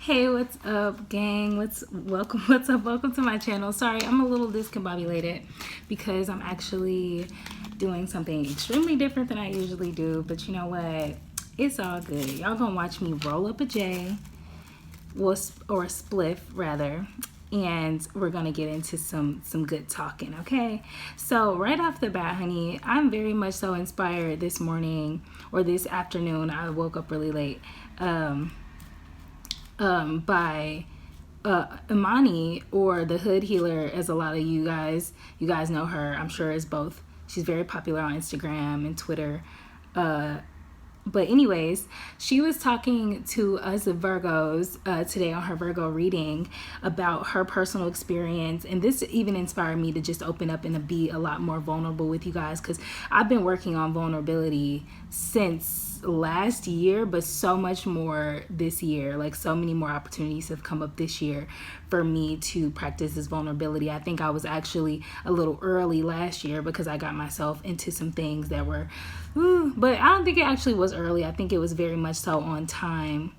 Hey, what's up, gang? What's up? Welcome to my channel. Sorry, I'm a little discombobulated because I'm actually doing something extremely different than I usually do. But you know what? It's all good. Y'all gonna watch me roll up a J, or a spliff rather, and we're gonna get into some good talking. Okay, so right off the bat, honey, I'm very much so inspired this morning or this afternoon. I woke up really late. By Imani, or the Hood Healer, as a lot of you guys know her. I'm sure as both. She's very popular on Instagram and Twitter. But anyways, she was talking to us Virgos today on her Virgo reading about her personal experience. And this even inspired me to just open up and to be a lot more vulnerable with you guys, because I've been working on vulnerability since last year, but so much more this year. Like, so many more opportunities have come up this year for me to practice this vulnerability. I think I was actually a little early last year because I got myself into some things that were but I don't think it actually was early. I think it was very much so on time.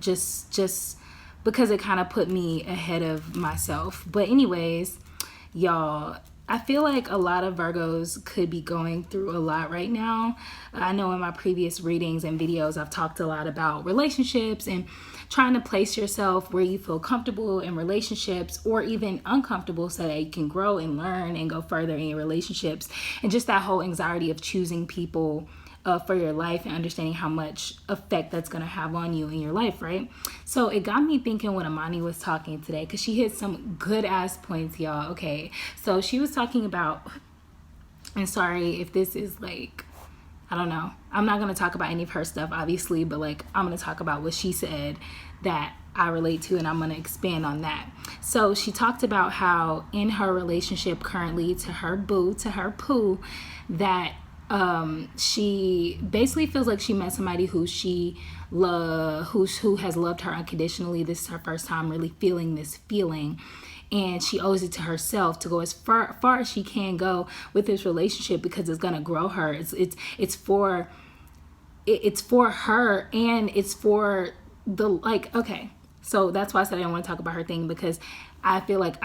Just because it kind of put me ahead of myself. But anyways, y'all, I feel like a lot of Virgos could be going through a lot right now. I know in my previous readings and videos, I've talked a lot about relationships and trying to place yourself where you feel comfortable in relationships, or even uncomfortable, so that you can grow and learn and go further in your relationships. And just that whole anxiety of choosing people for your life and understanding how much effect that's going to have on you in your life, right? So it got me thinking when Imani was talking today, because she hit some good ass points, y'all. Okay, so she was talking about, and sorry if this is like, I don't know, I'm not going to talk about any of her stuff, obviously, but like, I'm going to talk about what she said that I relate to, and I'm going to expand on that. So she talked about how in her relationship currently to her boo, to her poo, that she basically feels like she met somebody who who has loved her unconditionally. This is her first time really feeling this feeling, and she owes it to herself to go as far as she can go with this relationship, because it's gonna grow her. It's for her, and it's for the, like, okay. So that's why I said I didn't want to talk about her thing, because I feel like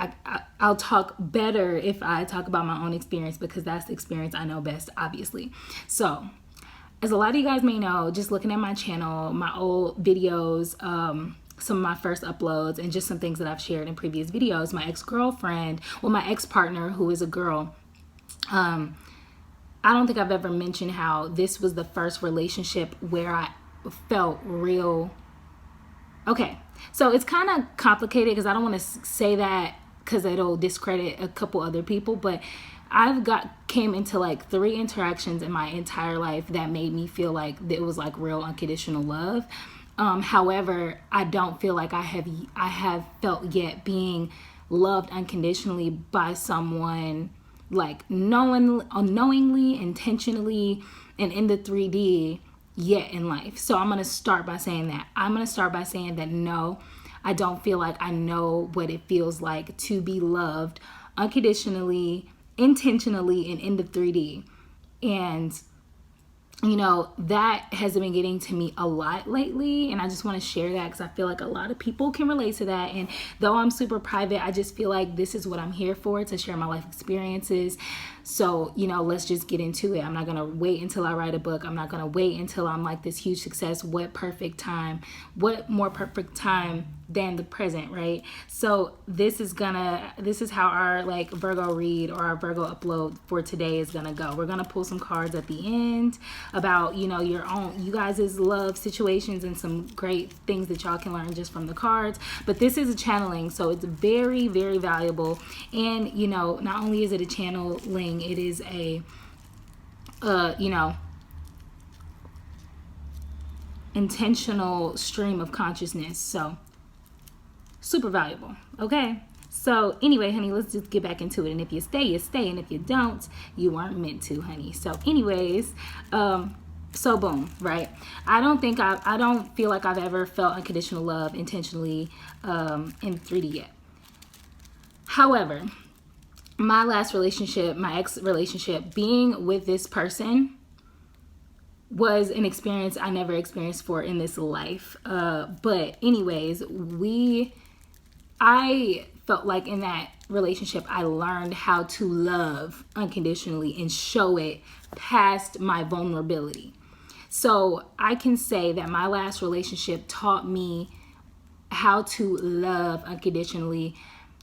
I'll talk better if I talk about my own experience, because that's the experience I know best, obviously. So, as a lot of you guys may know, just looking at my channel, my old videos, some of my first uploads, and just some things that I've shared in previous videos, my ex-girlfriend, well, my ex-partner, who is a girl, I don't think I've ever mentioned how this was the first relationship where I felt real. Okay, so it's kind of complicated, because I don't want to say that because it'll discredit a couple other people, but I've came into like 3 interactions in my entire life that made me feel like it was like real unconditional love. However, I don't feel like I have felt yet being loved unconditionally by someone, like unknowingly, intentionally, and in the 3D yet in life. So I'm going to start by saying that. I'm going to start by saying that no, I don't feel like I know what it feels like to be loved unconditionally, intentionally, and in the 3D. And you know, that has been getting to me a lot lately, and I just want to share that because I feel like a lot of people can relate to that. And though I'm super private, I just feel like this is what I'm here for, to share my life experiences. So, you know, let's just get into it. I'm not going to wait until I write a book. I'm not going to wait until I'm like this huge success. What more perfect time than the present, right? So this is how our like Virgo read, or our Virgo upload for today is gonna go. We're gonna pull some cards at the end about, you know, you guys' love situations, and some great things that y'all can learn just from the cards. But this is a channeling, so it's very, very valuable. And you know, not only is it a channeling, it is a you know, intentional stream of consciousness. So super valuable. Okay, so anyway, honey, let's just get back into it. And if you stay, you stay, and if you don't, you weren't meant to, honey. So anyways, so boom, right? I don't feel like I've ever felt unconditional love intentionally in 3D yet. However, my last relationship, my ex relationship, being with this person was an experience I never experienced for in this life. But anyways, I felt like in that relationship, I learned how to love unconditionally and show it past my vulnerability. So I can say that my last relationship taught me how to love unconditionally,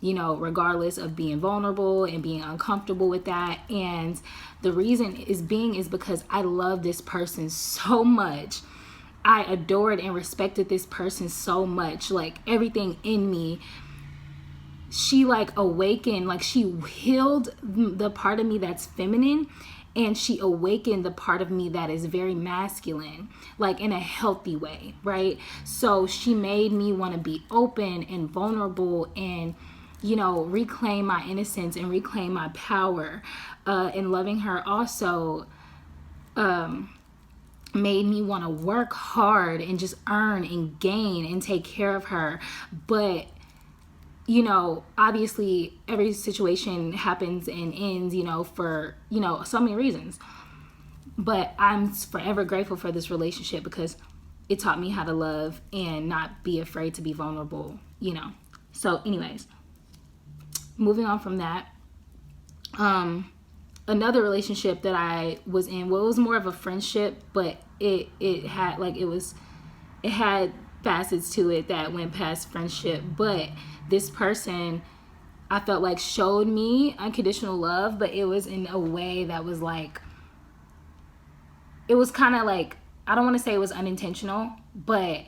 regardless of being vulnerable and being uncomfortable with that. And the reason is because I love this person so much. I adored and respected this person so much. Like everything in me, she like awakened, like she healed the part of me that's feminine, and she awakened the part of me that is very masculine, like in a healthy way, right? So she made me want to be open and vulnerable and, reclaim my innocence and reclaim my power. And loving her also made me want to work hard and just earn and gain and take care of her. But obviously every situation happens and ends, for, so many reasons. But I'm forever grateful for this relationship because it taught me how to love and not be afraid to be vulnerable, So anyways, moving on from that, another relationship that I was in, well, it was more of a friendship, but it had facets to it that went past friendship. But this person, I felt like, showed me unconditional love, but it was in a way that was like, it was kind of like, I don't want to say it was unintentional, but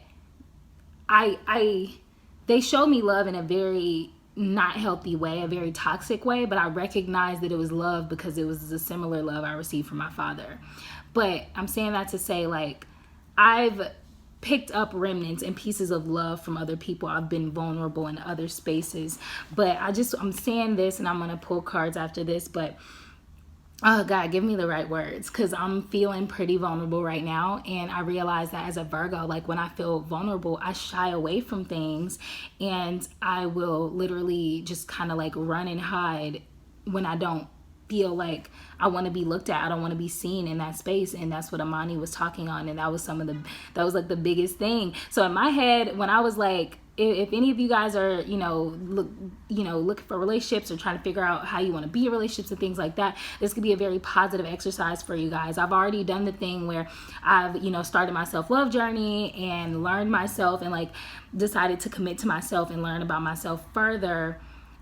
they showed me love in a very not healthy way, a very toxic way, but I recognized that it was love because it was a similar love I received from my father. But I'm saying that to say, like, I've picked up remnants and pieces of love from other people. I've been vulnerable in other spaces, but I'm saying this, and I'm going to pull cards after this, but oh God, give me the right words, because I'm feeling pretty vulnerable right now. And I realize that as a Virgo, like when I feel vulnerable, I shy away from things, and I will literally just kind of like run and hide when I don't feel like I want to be looked at. I don't want to be seen in that space. And that's what Amani was talking on. And that was that was like the biggest thing. So in my head, when I was like, if any of you guys are, looking for relationships or trying to figure out how you want to be in relationships and things like that, this could be a very positive exercise for you guys. I've already done the thing where I've, started my self-love journey and learned myself and like decided to commit to myself and learn about myself further.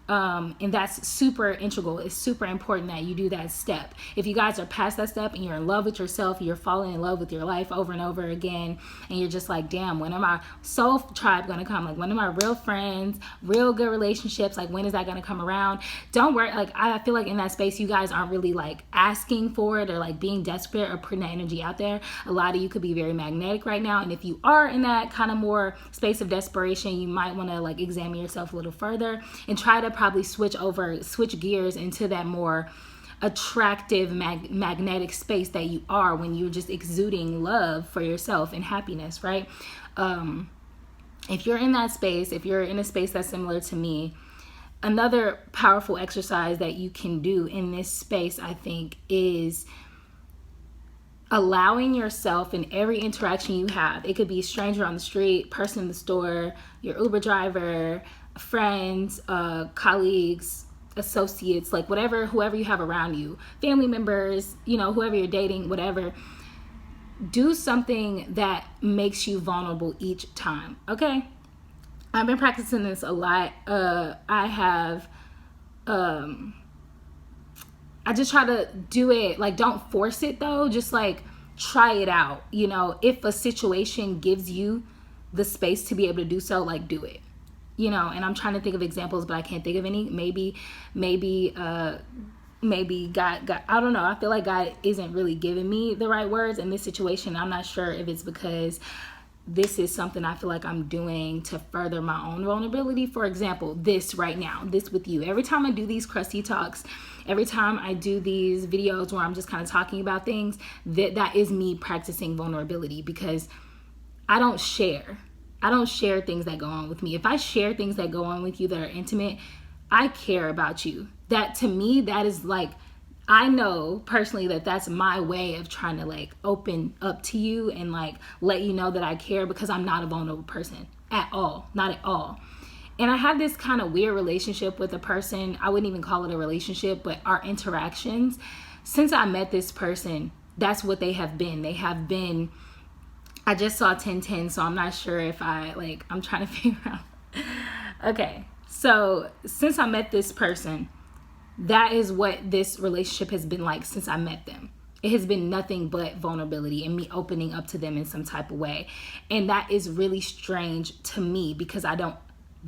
And that's super integral. It's super important that you do that step. If you guys are past that step and you're in love with yourself, you're falling in love with your life over and over again, and you're just like, damn, when are my soul tribe gonna come? Like, when are my real friends, real good relationships? Like, when is that gonna come around? Don't worry. Like, I feel like in that space, you guys aren't really like asking for it or like being desperate or putting that energy out there. A lot of you could be very magnetic right now. And if you are in that kind of more space of desperation, you might want to like examine yourself a little further and try to probably switch gears into that more attractive magnetic space that you are when you're just exuding love for yourself and happiness, right? If you're in that space, if you're in a space that's similar to me, another powerful exercise that you can do in this space, I think, is allowing yourself in every interaction you have. It could be a stranger on the street, person in the store, your Uber driver, friends, colleagues, associates, like whoever you have around you, family members, whoever you're dating, whatever. Do something that makes you vulnerable each time, okay? I've been practicing this a lot. I just try to do it, like, don't force it though, just like try it out. If a situation gives you the space to be able to do so, like, do it. And I'm trying to think of examples, but I can't think of any. Maybe God, I don't know. I feel like God isn't really giving me the right words in this situation. I'm not sure if it's because this is something I feel like I'm doing to further my own vulnerability. For example, this right now, this with you. Every time I do these crusty talks, every time I do these videos where I'm just kind of talking about things, that is me practicing vulnerability, because I don't share things that go on with me. If I share things that go on with you that are intimate, I care about you. That, to me, that is like, I know personally that that's my way of trying to like open up to you and like let you know that I care, because I'm not a vulnerable person at all, not at all. And I have this kind of weird relationship with a person. I wouldn't even call it a relationship, but our interactions since I met this person, that's what they have been. They have been, I just saw 1010, so I'm not sure if I'm trying to figure out. Okay, so since I met this person, that is what this relationship has been like since I met them. It has been nothing but vulnerability and me opening up to them in some type of way. And that is really strange to me, because I don't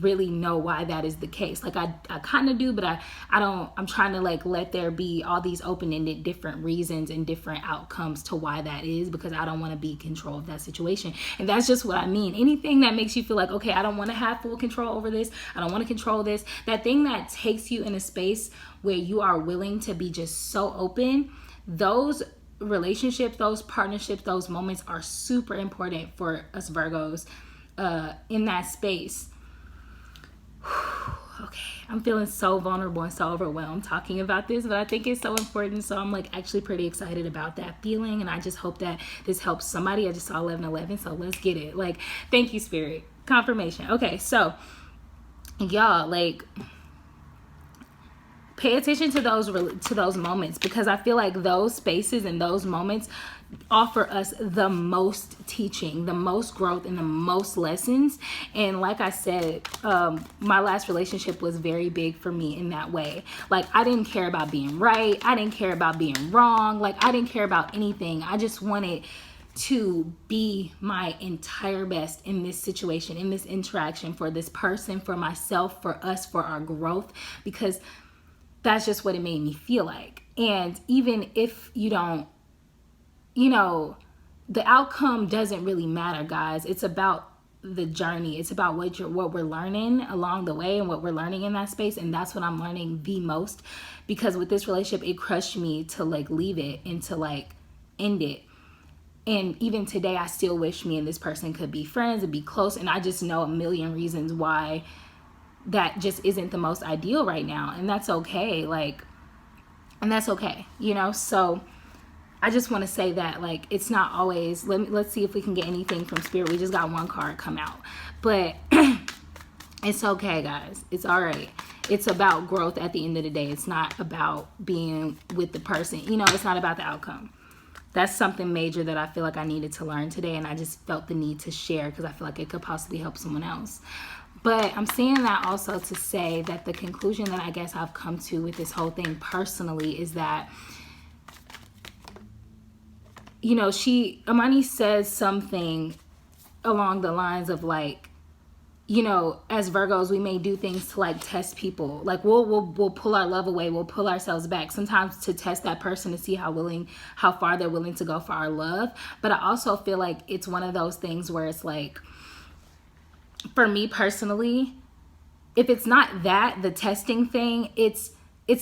really know why that is the case. Like I kind of do, but I don't. I'm trying to like let there be all these open-ended different reasons and different outcomes to why that is, because I don't want to be in control of that situation. And that's just what I mean. Anything that makes you feel like, okay, I don't want to have full control over this, I don't want to control this, that thing that takes you in a space where you are willing to be just so open, those relationships, those partnerships, those moments are super important for us Virgos in that space. Okay, I'm feeling so vulnerable and so overwhelmed talking about this, but I think it's so important. So I'm like actually pretty excited about that feeling, and I just hope that this helps somebody. I just saw 1111, so let's get it. Like, thank you, Spirit. Confirmation. Okay, so y'all, like, pay attention to those moments, because I feel like those spaces and those moments offer us the most teaching, the most growth, and the most lessons. And like I said, my last relationship was very big for me in that way. Like, I didn't care about being right, I didn't care about being wrong, like I didn't care about anything. I just wanted to be my entire best in this situation, in this interaction, for this person, for myself, for us, for our growth, because that's just what it made me feel like. And even if you don't, the outcome doesn't really matter, guys. It's about the journey. It's about what we're learning along the way and what we're learning in that space. And that's what I'm learning the most, because with this relationship, it crushed me to like leave it and to like end it. And even today, I still wish me and this person could be friends and be close. And I just know a million reasons why that just isn't the most ideal right now. And that's okay. And that's okay, So I just want to say that, like, it's not always, let's see if we can get anything from Spirit. We just got one card come out, but it's okay, guys. It's all right. It's about growth at the end of the day. It's not about being with the person. It's not about the outcome. That's something major that I feel like I needed to learn today, and I just felt the need to share because I feel like it could possibly help someone else. But I'm saying that also to say that the conclusion that I guess I've come to with this whole thing personally is that, Amani says something along the lines of like, as Virgos, we may do things to like test people. Like we'll pull our love away. We'll pull ourselves back sometimes to test that person to see how far they're willing to go for our love. But I also feel like it's one of those things where it's like, for me personally, if it's not the testing thing, it's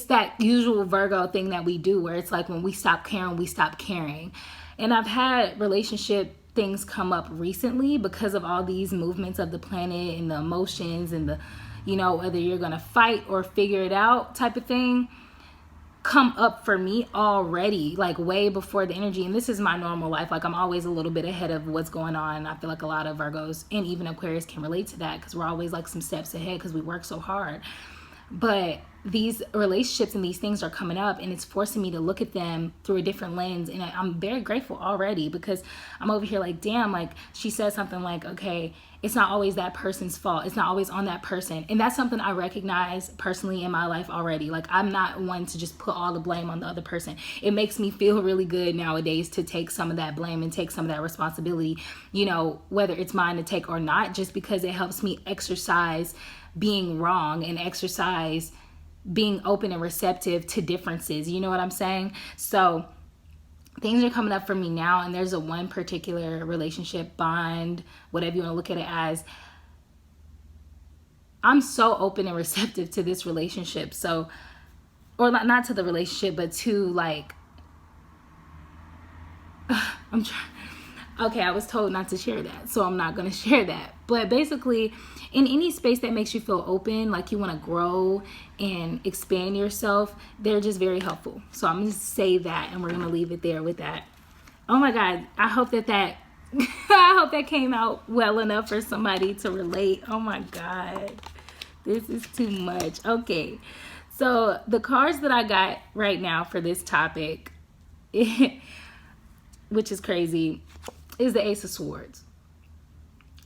that usual Virgo thing that we do where it's like when we stop caring, we stop caring. And I've had relationship things come up recently because of all these movements of the planet and the emotions and the, whether you're going to fight or figure it out type of thing come up for me already, like way before the energy. And this is my normal life. Like I'm always a little bit ahead of what's going on. I feel like a lot of Virgos and even Aquarius can relate to that because we're always like some steps ahead because we work so hard. But these relationships and these things are coming up and it's forcing me to look at them through a different lens. And I'm very grateful already because I'm over here like, damn, like she said something like, okay, it's not always that person's fault. It's not always on that person. And that's something I recognize personally in my life already. Like I'm not one to just put all the blame on the other person. It makes me feel really good nowadays to take some of that blame and take some of that responsibility, whether it's mine to take or not, just because it helps me exercise being wrong and exercise being open and receptive to differences. You know what I'm saying? So things are coming up for me now, and there's a one particular relationship, bond, whatever you want to look at it as. I'm so open and receptive to this relationship. So, or not to the relationship, but to like, Okay, I was told not to share that, so I'm not going to share that. But basically, in any space that makes you feel open, like you want to grow and expand yourself, they're just very helpful. So I'm going to say that, and we're going to leave it there with that. Oh my God, I hope that I hope that came out well enough for somebody to relate. Oh my God, this is too much. Okay, so the cards that I got right now for this topic, which is crazy, is the Ace of Swords.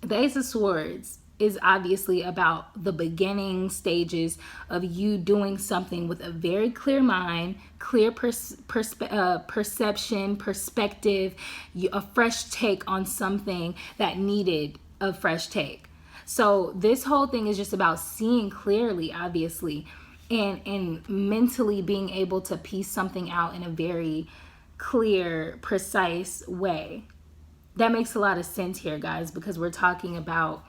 The Ace of Swords is obviously about the beginning stages of you doing something with a very clear mind, clear perception, perspective, a fresh take on something that needed a fresh take. So this whole thing is just about seeing clearly, obviously, and mentally being able to piece something out in a very clear, precise way. That makes a lot of sense here, guys, because we're talking about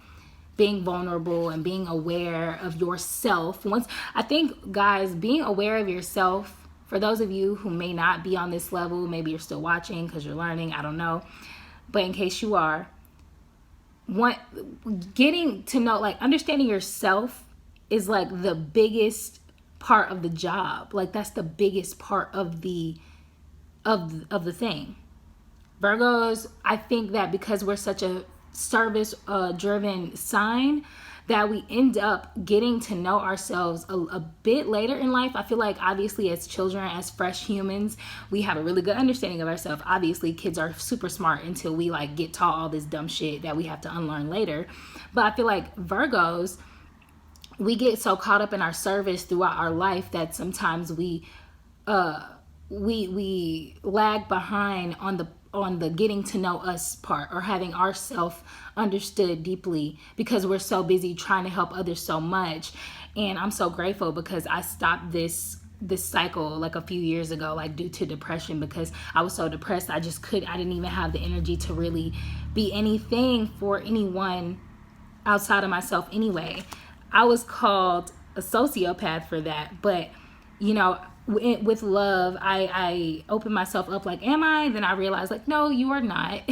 being vulnerable and being aware of yourself. I think, guys, being aware of yourself, for those of you who may not be on this level, maybe you're still watching because you're learning, I don't know. But in case you are, getting to know, like, understanding yourself is like the biggest part of the job. Like, that's the biggest part of the thing. Virgos, I think that because we're such a service driven sign, that we end up getting to know ourselves a bit later in life. I feel like obviously as children, as fresh humans, we have a really good understanding of ourselves. Obviously kids are super smart until we like get taught all this dumb shit that we have to unlearn later. But I feel like Virgos, we get so caught up in our service throughout our life that sometimes we lag behind on the getting to know us part, or having ourself understood deeply, because we're so busy trying to help others so much. And I'm so grateful because I stopped this cycle like a few years ago, like due to depression, because I was so depressed. I didn't even have the energy to really be anything for anyone outside of myself anyway. I was called a sociopath for that, but you know, with love, I opened myself up like, am I? Then I realized like, no, you are not.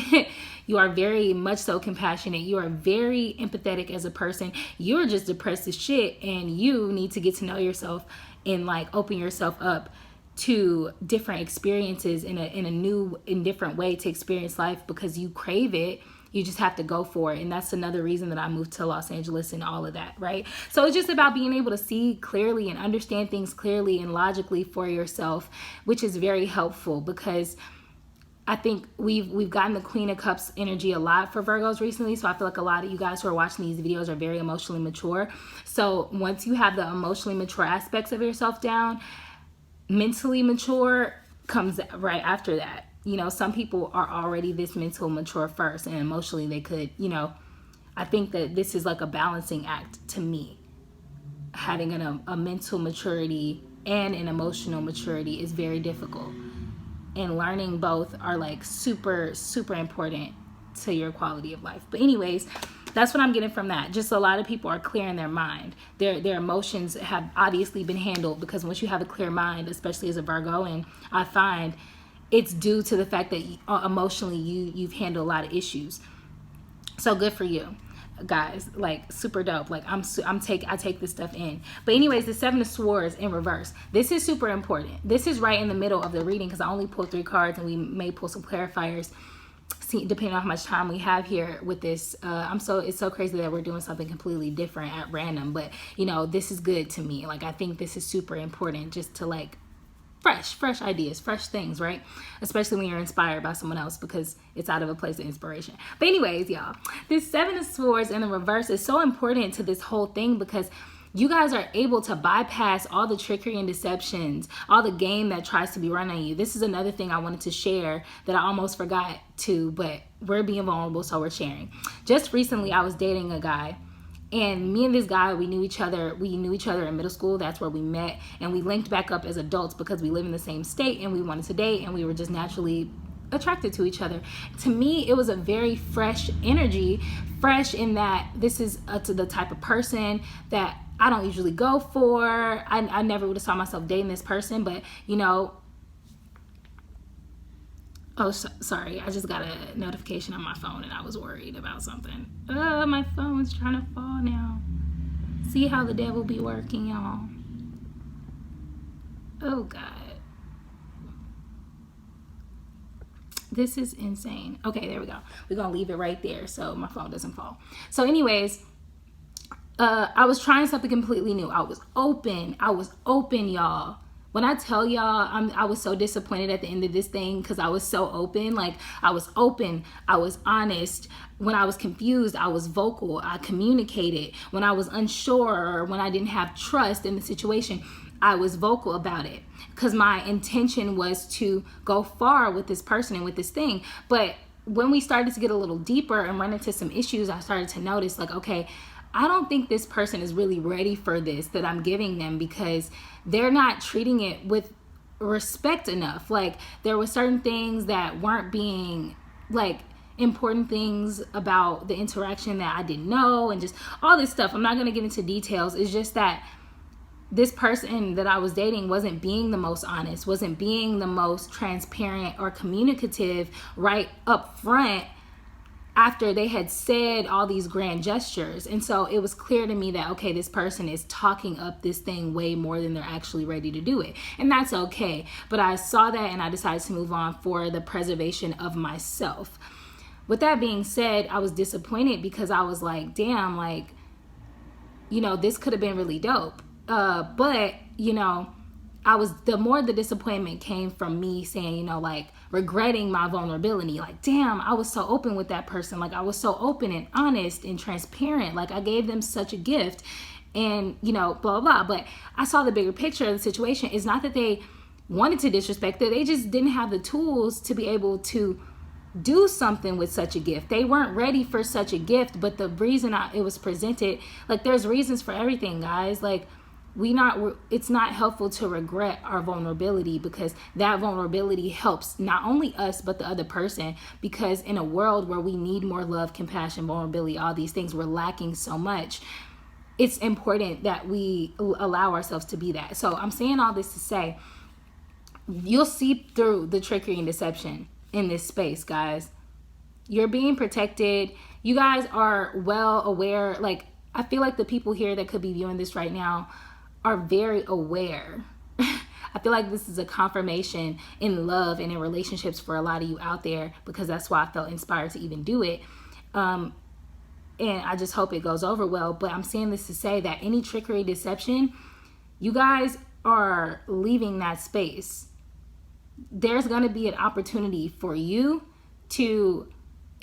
You are very much so compassionate. You are very empathetic as a person. You're just depressed as shit, and you need to get to know yourself and like open yourself up to different experiences in a new and different way to experience life, because you crave it. You just have to go for it. And that's another reason that I moved to Los Angeles and all of that, right? So it's just about being able to see clearly and understand things clearly and logically for yourself, which is very helpful, because I think we've gotten the Queen of Cups energy a lot for Virgos recently. So I feel like a lot of you guys who are watching these videos are very emotionally mature. So once you have the emotionally mature aspects of yourself down, mentally mature comes right after that. You know, some people are already this mental mature first, and emotionally they could, you know, I think that this is like a balancing act to me. Having a mental maturity and an emotional maturity is very difficult. And learning both are like super, super important to your quality of life. But anyways, that's what I'm getting from that. Just a lot of people are clear in their mind. Their emotions have obviously been handled, because once you have a clear mind, especially as a Virgo, and I find it's due to the fact that emotionally you've handled a lot of issues. So good for you, guys. Like super dope. Like I take this stuff in. But anyways, the Seven of Swords in reverse. This is super important. This is right in the middle of the reading, because I only pulled 3 cards, and we may pull some clarifiers, depending on how much time we have here with this. It's so crazy that we're doing something completely different at random, but you know, this is good to me. Like I think this is super important, just to like fresh ideas, fresh things, right? Especially when you're inspired by someone else, because it's out of a place of inspiration. But anyways, y'all, this Seven of Swords in the reverse is so important to this whole thing, because you guys are able to bypass all the trickery and deceptions, all the game that tries to be run on you. This is another thing I wanted to share that I almost forgot to, but we're being vulnerable, so we're sharing. Just recently, I was dating a guy, and me and this guy, we knew each other in middle school. That's where we met, and we linked back up as adults because we live in the same state, and we wanted to date, and we were just naturally attracted to each other. To me, it was a very fresh energy, fresh in that this is to the type of person that I don't usually go for. I never would have saw myself dating this person, but you know, Oh, sorry. I just got a notification on my phone and I was worried about something. My phone's trying to fall now. See how the devil be working, y'all. Oh, God. This is insane. Okay, there we go. We're going to leave it right there so my phone doesn't fall. So anyways, I was trying something completely new. I was open, y'all. When I tell y'all, I was so disappointed at the end of this thing because I was so open. Like, I was open, I was honest. When I was confused, I was vocal, I communicated. When I was unsure or when I didn't have trust in the situation, I was vocal about it because my intention was to go far with this person and with this thing. But when we started to get a little deeper and run into some issues, I started to notice, like, okay, I don't think this person is really ready for this that I'm giving them because they're not treating it with respect enough. Like, there were certain things that weren't being, like, important things about the interaction that I didn't know, and just all this stuff. I'm not going to get into details. It's just that this person that I was dating wasn't being the most honest, wasn't being the most transparent or communicative right up front after they had said all these grand gestures. And so it was clear to me that, okay, this person is talking up this thing way more than they're actually ready to do it. And that's okay. But I saw that and I decided to move on for the preservation of myself. With that being said, I was disappointed because I was like, damn, like, you know, this could have been really dope. But, you know, the more the disappointment came from me saying, you know, like, regretting my vulnerability. Like, damn, I was so open with that person. Like, I was so open and honest and transparent. Like, I gave them such a gift and, you know, blah, blah, blah. But I saw the bigger picture of the situation. It's not that they wanted to disrespect it. They just didn't have the tools to be able to do something with such a gift. They weren't ready for such a gift. But the reason it was presented, like, there's reasons for everything, guys. Like, it's not helpful to regret our vulnerability because that vulnerability helps not only us but the other person, because in a world where we need more love, compassion, vulnerability, all these things, we're lacking so much. It's important that we allow ourselves to be that. So I'm saying all this to say, you'll see through the trickery and deception in this space, guys. You're being protected. You guys are well aware. Like, I feel like the people here that could be viewing this right now are very aware. I feel like this is a confirmation in love and in relationships for a lot of you out there, because that's why I felt inspired to even do it. And I just hope it goes over well. But I'm saying this to say that any trickery, deception, you guys are leaving that space. There's going to be an opportunity for you to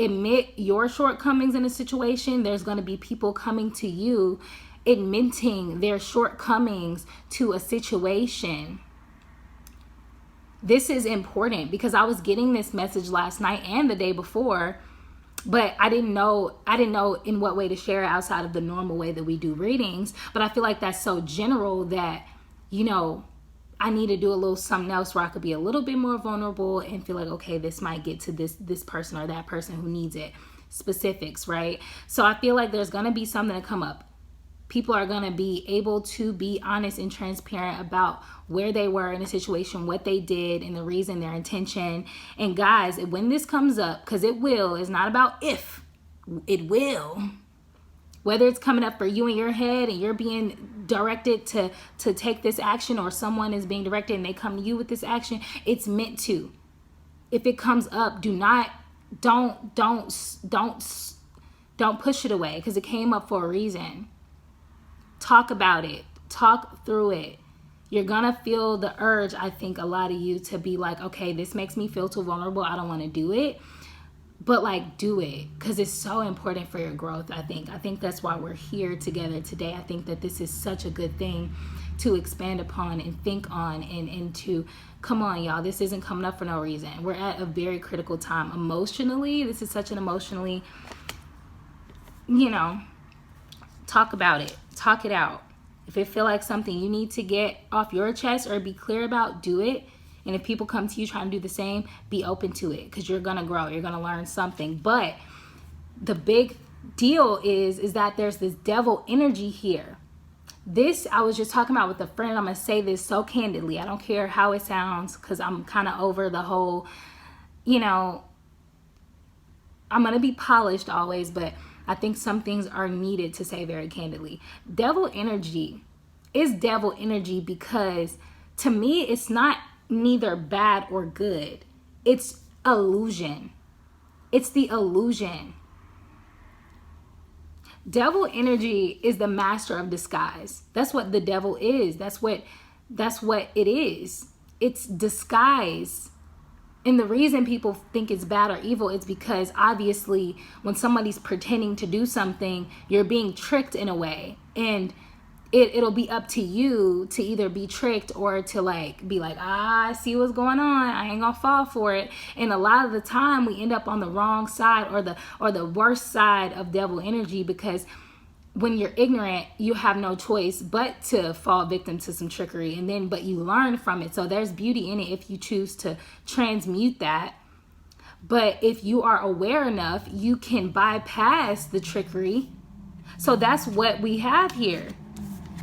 admit your shortcomings in a situation. There's going to be people coming to you admitting their shortcomings to a situation. This is important because I was getting this message last night and the day before, but I didn't know in what way to share it outside of the normal way that we do readings. But I feel like that's so general that, you know, I need to do a little something else where I could be a little bit more vulnerable and feel like, okay, this might get to this person or that person who needs it. Specifics, right? So I feel like there's going to be something to come up. People are going to be able to be honest and transparent about where they were in a situation, what they did, and the reason, their intention. And guys, when this comes up, because it will, it's not about if, it will. Whether it's coming up for you in your head and you're being directed to take this action, or someone is being directed and they come to you with this action, it's meant to. If it comes up, don't push it away because it came up for a reason. Talk about it. Talk through it. You're going to feel the urge, I think, a lot of you to be like, okay, this makes me feel too vulnerable. I don't want to do it. But, like, do it because it's so important for your growth, I think. I think that's why we're here together today. I think that this is such a good thing to expand upon and think on and to, come on, y'all. This isn't coming up for no reason. We're at a very critical time. Emotionally, this is such an emotionally, you know, talk about it. Talk it out. If it feel like something you need to get off your chest or be clear about, do it. And if people come to you trying to do the same, be open to it because you're going to grow. You're going to learn something. But the big deal is that there's this devil energy here. This, I was just talking about with a friend. I'm going to say this so candidly. I don't care how it sounds because I'm kind of over the whole you know, I'm going to be polished always, but I think some things are needed to say very candidly. Devil energy is devil energy because to me, it's not neither bad or good. It's illusion. It's the illusion. Devil energy is the master of disguise. That's what the devil is. That's what it is. It's disguise. And the reason people think it's bad or evil is because obviously when somebody's pretending to do something, you're being tricked in a way. And it'll be up to you to either be tricked or to like be like, I see what's going on, I ain't gonna fall for it. And a lot of the time we end up on the wrong side or the worst side of devil energy, because when you're ignorant, you have no choice but to fall victim to some trickery, but you learn from it. So there's beauty in it if you choose to transmute that. But if you are aware enough, you can bypass the trickery. So that's what we have here.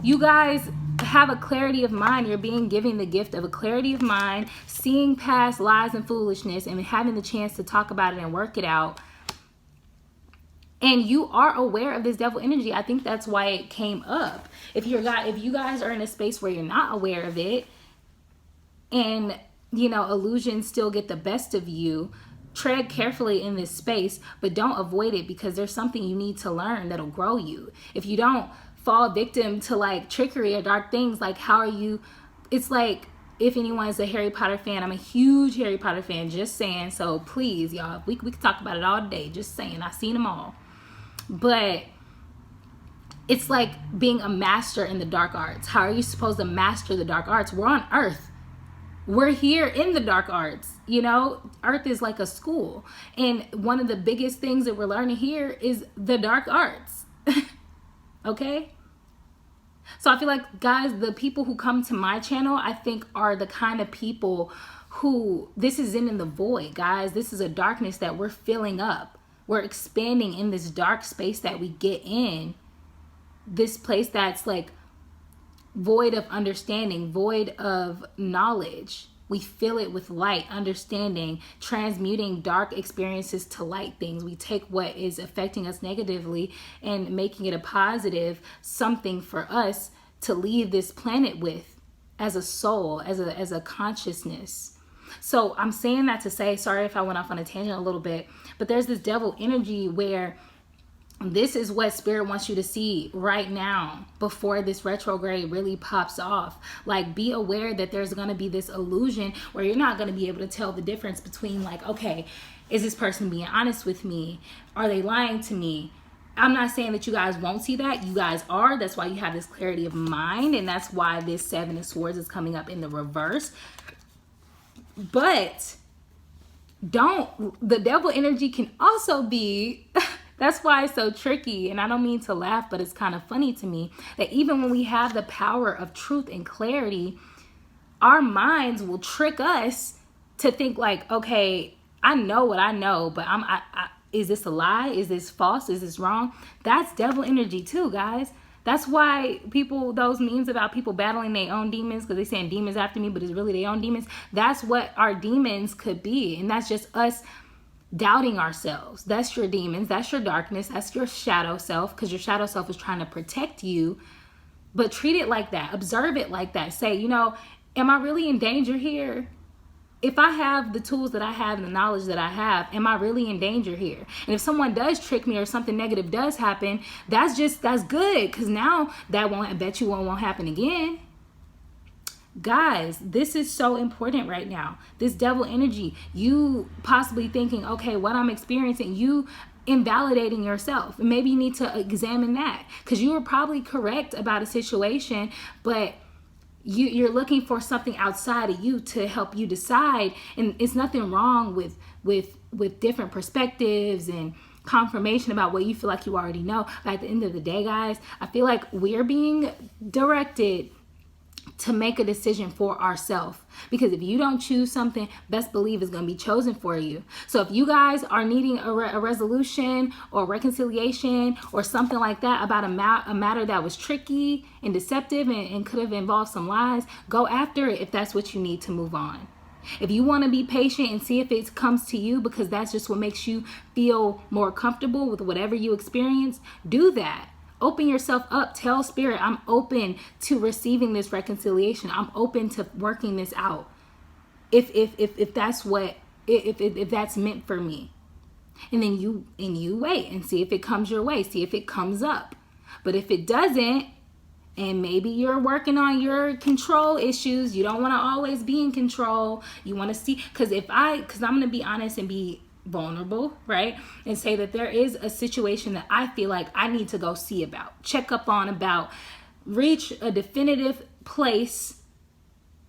You guys have a clarity of mind. You're being given the gift of a clarity of mind, seeing past lies and foolishness and having the chance to talk about it and work it out. And you are aware of this devil energy. I think that's why it came up. If you guys are in a space where you're not aware of it and, illusions still get the best of you, tread carefully in this space, but don't avoid it, because there's something you need to learn that'll grow you. If you don't fall victim to like trickery or dark things, like how are you? It's like, if anyone is a Harry Potter fan, I'm a huge Harry Potter fan, just saying. So please, y'all, we could talk about it all day, just saying. I've seen them all. But it's like being a master in the dark arts. How are you supposed to master the dark arts? We're on Earth. We're here in the dark arts. Earth is like a school. And one of the biggest things that we're learning here is the dark arts. Okay? So I feel like, guys, the people who come to my channel, I think are the kind of people who, this is in the void, guys. This is a darkness that we're filling up. We're expanding in this dark space that we get in. This place that's like void of understanding, void of knowledge. We fill it with light, understanding, transmuting dark experiences to light things. We take what is affecting us negatively and making it a positive something for us to leave this planet with as a soul, as a consciousness. So I'm saying that to say, sorry if I went off on a tangent a little bit, but there's this devil energy where this is what spirit wants you to see right now before this retrograde really pops off. Like, be aware that there's going to be this illusion where you're not going to be able to tell the difference between like, okay, is this person being honest with me? Are they lying to me? I'm not saying that you guys won't see that. You guys are. That's why you have this clarity of mind. And that's why this Seven of Swords is coming up in the reverse. But the devil energy can also be, that's why it's so tricky. And I don't mean to laugh, but it's kind of funny to me that even when we have the power of truth and clarity, our minds will trick us to think like, okay, I know what I know, but is this a lie? Is this false? Is this wrong? That's devil energy too, guys. That's why those memes about people battling their own demons, because they're saying demons after me, but it's really their own demons. That's what our demons could be. And that's just us doubting ourselves. That's your demons. That's your darkness. That's your shadow self, because your shadow self is trying to protect you. But treat it like that. Observe it like that. Say, am I really in danger here? If I have the tools that I have and the knowledge that I have, am I really in danger here? And if someone does trick me or something negative does happen, that's good, because now I bet you won't happen again. Guys, this is so important right now. This devil energy, you possibly thinking, okay, what I'm experiencing, you invalidating yourself. And maybe you need to examine that, because you were probably correct about a situation, but you're looking for something outside of you to help you decide. And it's nothing wrong with different perspectives and confirmation about what you feel like you already know. But at the end of the day, guys, I feel like we're being directed to make a decision for ourselves, because if you don't choose something, best believe it's going to be chosen for you. So if you guys are needing a resolution or reconciliation or something like that about a matter that was tricky and deceptive and could have involved some lies, go after it if that's what you need to move on. If you want to be patient and see if it comes to you because that's just what makes you feel more comfortable with whatever you experience, do that. Open yourself up. Tell spirit, I'm open to receiving this reconciliation. I'm open to working this out. If that's what, if that's meant for me. And then you wait and see if it comes your way. See if it comes up. But if it doesn't, and maybe you're working on your control issues, you don't want to always be in control. You want to see, because I'm going to be honest and be vulnerable, right? And say that there is a situation that I feel like I need to go see about, check up on about, reach a definitive place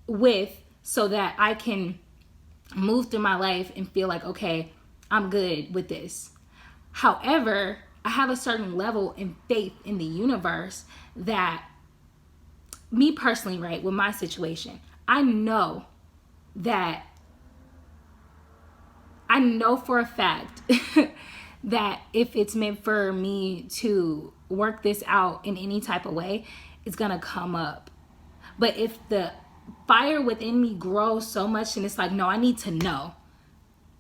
with, so that I can move through my life and feel like, okay, I'm good with this. However, I have a certain level in faith in the universe that me personally, right, with my situation, I know for a fact that if it's meant for me to work this out in any type of way, it's going to come up. But if the fire within me grows so much and it's like, no, I need to know,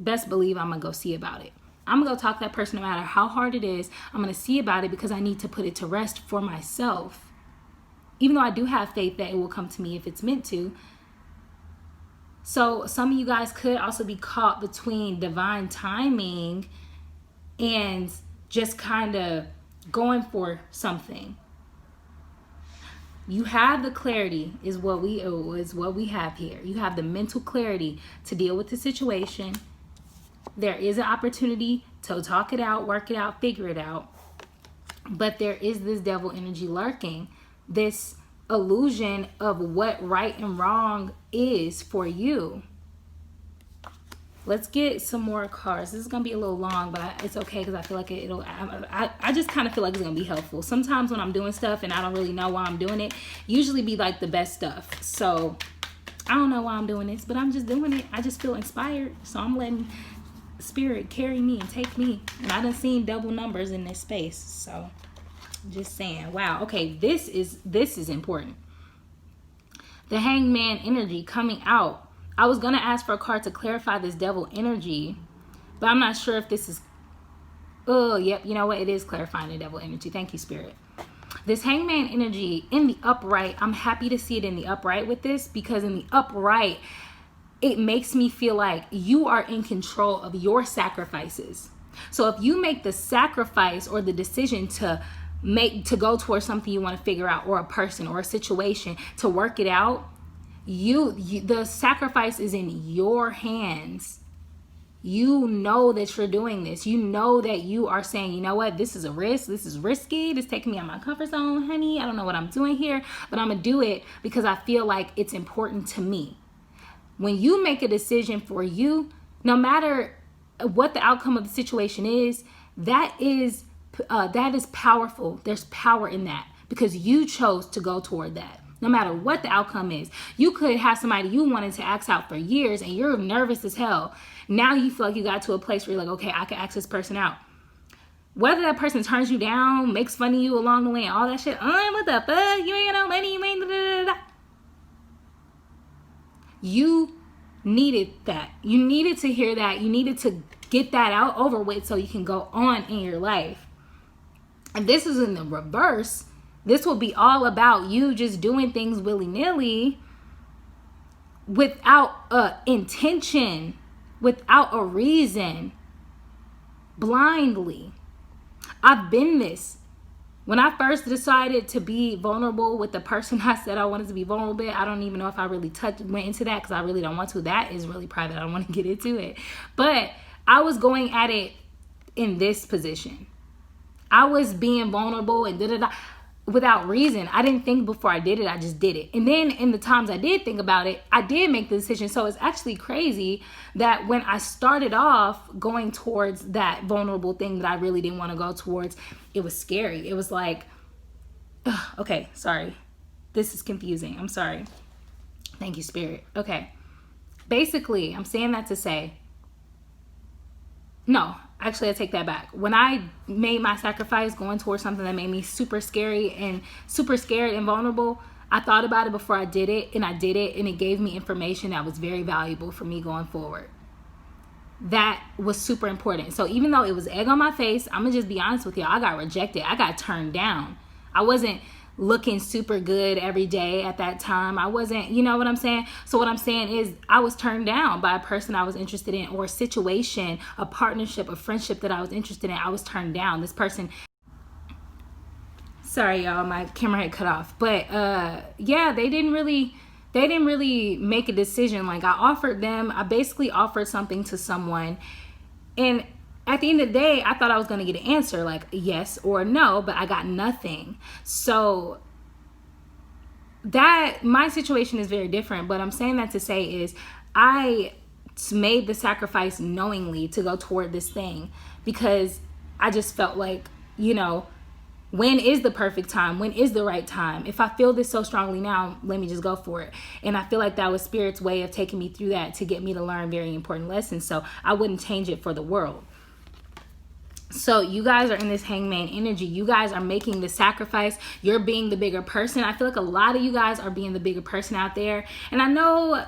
best believe I'm going to go see about it. I'm going to go talk to that person no matter how hard it is. I'm going to see about it because I need to put it to rest for myself. Even though I do have faith that it will come to me if it's meant to. So some of you guys could also be caught between divine timing and just kind of going for something. You have the clarity is what we have here. You have the mental clarity to deal with the situation. There is an opportunity to talk it out, work it out, figure it out. But there is this devil energy lurking. This illusion of what right and wrong is for you. Let's get some more cards. This is going to be a little long, but it's okay because I feel like I just kind of feel like it's going to be helpful. Sometimes when I'm doing stuff and I don't really know why I'm doing it, usually be like the best stuff. So I don't know why I'm doing this, but I'm just doing it. I just feel inspired. So I'm letting spirit carry me and take me. And I done seen double numbers in this space. So just saying, wow, okay, this is important. The Hangman energy coming out. I was going to ask for a card to clarify this devil energy, but I'm not sure if this is, yep, you know what, it is clarifying the devil energy. Thank you, spirit. This Hangman energy in the upright, I'm happy to see it in the upright with this, because in the upright, it makes me feel like you are in control of your sacrifices. So if you make the sacrifice or the decision to go towards something you want to figure out, or a person or a situation, to work it out, the sacrifice is in your hands. You know that you're doing this. You know that you are saying, you know what, this is a risk. This is risky. This is taking me out of my comfort zone, honey. I don't know what I'm doing here, but I'm going to do it because I feel like it's important to me. When you make a decision for you, no matter what the outcome of the situation is, that is powerful. There's power in that because you chose to go toward that. No matter what the outcome is, you could have somebody you wanted to ask out for years and you're nervous as hell. Now you feel like you got to a place where you're like, okay, I can ask this person out. Whether that person turns you down, makes fun of you along the way and all that shit, what the fuck? You ain't got no money, you ain't da, da, da, da. You needed that. You needed to hear that. You needed to get that out over with so you can go on in your life. And this is in the reverse. This will be all about you just doing things willy-nilly without a intention, without a reason, blindly. I've been this. When I first decided to be vulnerable with the person I said I wanted to be vulnerable with, I don't even know if I really went into that because I really don't want to. That is really private. I don't want to get into it. But I was going at it in this position. I was being vulnerable and da-da-da without reason. I didn't think before I did it. I just did it. And then in the times I did think about it, I did make the decision. So it's actually crazy that when I started off going towards that vulnerable thing that I really didn't want to go towards, it was scary. It was like, okay, sorry. This is confusing. I'm sorry. Thank you, spirit. Okay. Basically, I'm saying that to say, no, actually, I take that back. When I made my sacrifice going towards something that made me super scared and vulnerable, I thought about it before I did it, and I did it, and it gave me information that was very valuable for me going forward. That was super important. So even though it was egg on my face, I'm gonna just be honest with y'all, I got rejected. I got turned down. I wasn't looking super good every day at that time. I wasn't, you know what I'm saying? So what I'm saying is I was turned down by a person I was interested in, or a situation, a partnership, a friendship that I was interested in. I was turned down. This person, sorry y'all, my camera had cut off. But yeah, they didn't really make a decision. Like, I basically offered something to someone, and at the end of the day, I thought I was going to get an answer like yes or no, but I got nothing. So that, my situation is very different, but I'm saying that to say is I made the sacrifice knowingly to go toward this thing, because I just felt like, you know, when is the perfect time? When is the right time? If I feel this so strongly now, let me just go for it. And I feel like that was Spirit's way of taking me through that to get me to learn very important lessons. So I wouldn't change it for the world. So you guys are in this hangman energy. You guys are making the sacrifice. You're being the bigger person. I feel like a lot of you guys are being the bigger person out there. And I know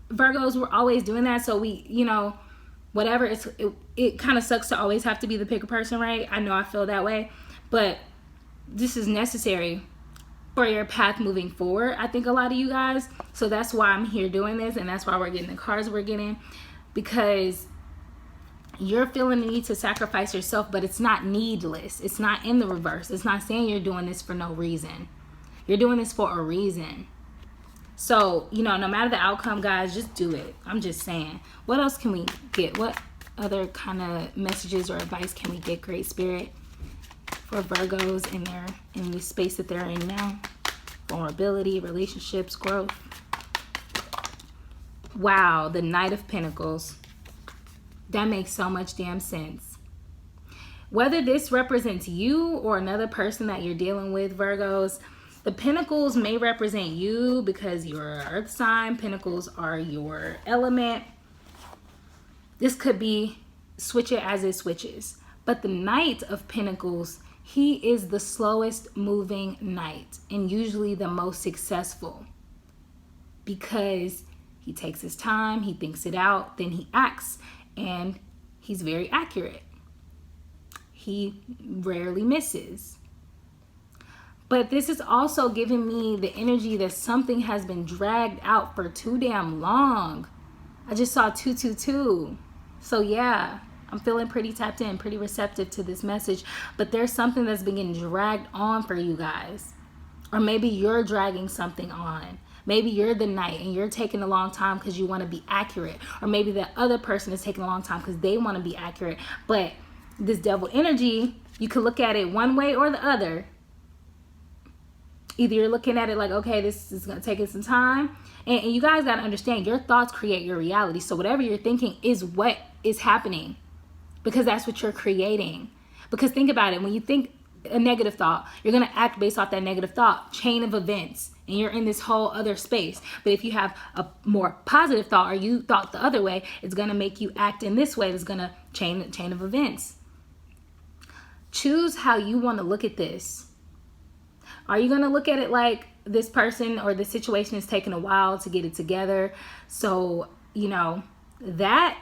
Virgos were always doing that. So we, you know, whatever, it kind of sucks to always have to be the bigger person, right? I know I feel that way. But this is necessary for your path moving forward, I think, a lot of you guys. So that's why I'm here doing this, and that's why we're getting the cards we're getting, because you're feeling the need to sacrifice yourself, but it's not needless. It's not in the reverse. It's not saying you're doing this for no reason. You're doing this for a reason. So, you know, no matter the outcome, guys, just do it. I'm just saying. What else can we get? What other kind of messages or advice can we get, Great Spirit, for Virgos in the space that they're in now? Vulnerability, relationships, growth. Wow, the Knight of Pentacles. That makes so much damn sense. Whether this represents you or another person that you're dealing with, Virgos, the Pentacles may represent you because you're an earth sign. Pentacles are your element. This could be switch it as it switches. But the Knight of Pentacles, he is the slowest moving knight and usually the most successful, because he takes his time, he thinks it out, then he acts, and he's very accurate. He rarely misses. But this is also giving me the energy that something has been dragged out for too damn long. I just saw 222. So yeah, I'm feeling pretty tapped in, pretty receptive to this message. But there's something that's been getting dragged on for you guys. Or maybe you're dragging something on. Maybe you're the knight and you're taking a long time because you want to be accurate. Or maybe the other person is taking a long time because they want to be accurate. But this devil energy, you could look at it one way or the other. Either you're looking at it like, okay, this is going to take us some time. And you guys got to understand, your thoughts create your reality. So whatever you're thinking is what is happening, because that's what you're creating. Because think about it. When you think a negative thought, you're going to act based off that negative thought, chain of events. And you're in this whole other space. But if you have a more positive thought, or you thought the other way, it's going to make you act in this way. It's going to chain of events. Choose how you want to look at this. Are you going to look at it like this person or the situation is taking a while to get it together? So, you know, that,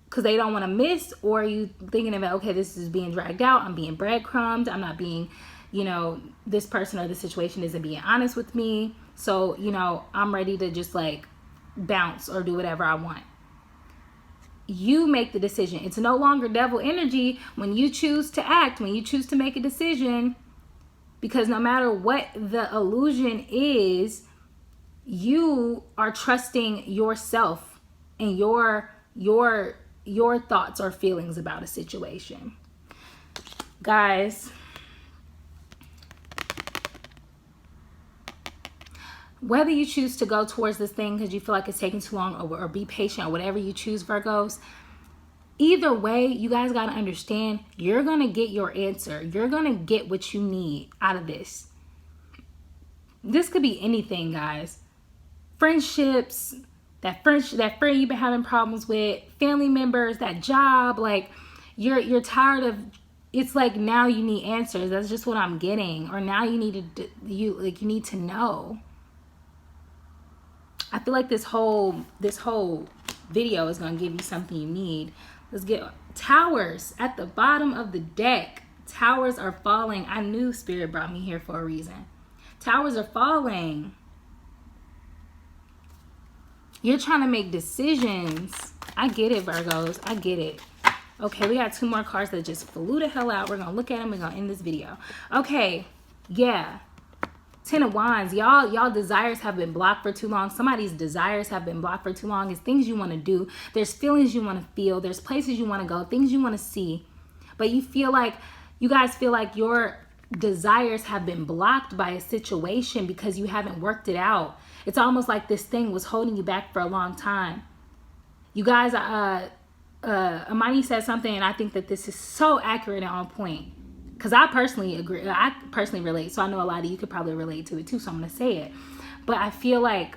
because they don't want to miss? Or are you thinking about, okay, this is being dragged out, I'm being breadcrumbed, I'm not being, you know, this person or the situation isn't being honest with me, so, you know, I'm ready to just like bounce or do whatever I want. You make the decision. It's no longer devil energy when you choose to act, when you choose to make a decision, because no matter what the illusion is, you are trusting yourself and your thoughts or feelings about a situation. Guys, whether you choose to go towards this thing because you feel like it's taking too long, or be patient, or whatever you choose, Virgos, either way, you guys got to understand, you're going to get your answer. You're going to get what you need out of this. This could be anything, guys. Friendships, that friend you've been having problems with, family members, that job, like you're tired of it's like now you need answers. That's just what I'm getting. Or now you need to you need to know. I feel like this whole video is gonna give you something you need. Let's get towers at the bottom of the deck. Towers are falling. I knew Spirit brought me here for a reason. Towers are falling. You're trying to make decisions. I get it, Virgos. I get it. Okay, we got 2 more cards that just flew the hell out. We're going to look at them. We're going to end this video. Okay, yeah. 10 of Wands. Y'all desires have been blocked for too long. Somebody's desires have been blocked for too long. It's things you want to do. There's feelings you want to feel. There's places you want to go. Things you want to see. But you guys feel like your desires have been blocked by a situation because you haven't worked it out. It's almost like this thing was holding you back for a long time. You guys, Amani said something, and I think that this is so accurate and on point. Because I personally agree. I personally relate. So I know a lot of you could probably relate to it too. So I'm going to say it. But I feel like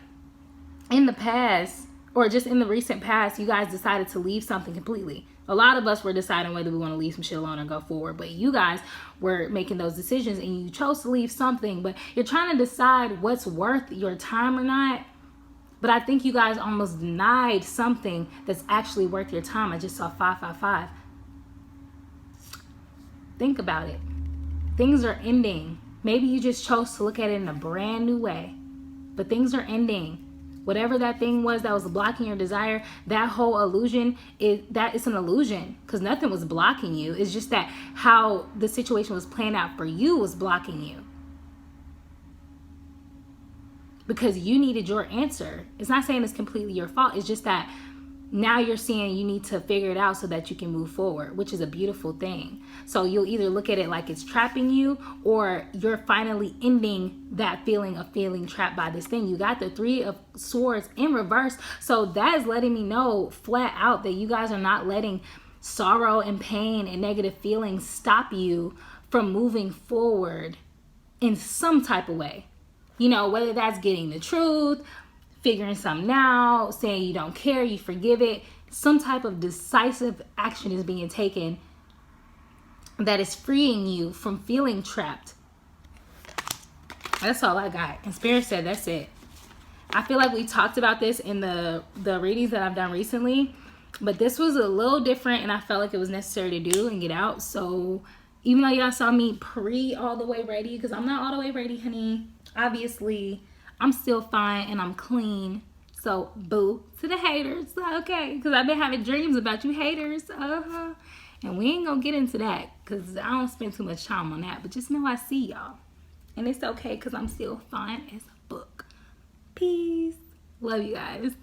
in the past, or just in the recent past, you guys decided to leave something completely. A lot of us were deciding whether we want to leave some shit alone or go forward. But you guys were making those decisions and you chose to leave something. But you're trying to decide what's worth your time or not. But I think you guys almost denied something that's actually worth your time. I just saw 555. Think about it. Things are ending. Maybe you just chose to look at it in a brand new way. But things are ending. Whatever that thing was that was blocking your desire, that whole illusion, it's an illusion. Because nothing was blocking you. It's just that how the situation was playing out for you was blocking you. Because you needed your answer. It's not saying it's completely your fault. It's just that now you're seeing you need to figure it out so that you can move forward, which is a beautiful thing. So you'll either look at it like it's trapping you, or you're finally ending that feeling of feeling trapped by this thing. You got the 3 of Swords in reverse. So that is letting me know flat out that you guys are not letting sorrow and pain and negative feelings stop you from moving forward in some type of way. You know, whether that's getting the truth, figuring something out, saying you don't care, you forgive it. Some type of decisive action is being taken that is freeing you from feeling trapped. That's all I got. And Spirit said that's it. I feel like we talked about this in the readings that I've done recently. But this was a little different and I felt like it was necessary to do and get out. So even though y'all saw me all the way ready, because I'm not all the way ready, honey. Obviously, I'm still fine and I'm clean. So, boo to the haters. Okay, because I've been having dreams about you haters. And we ain't going to get into that because I don't spend too much time on that. But just know I see y'all. And it's okay because I'm still fine as a book. Peace. Love you guys.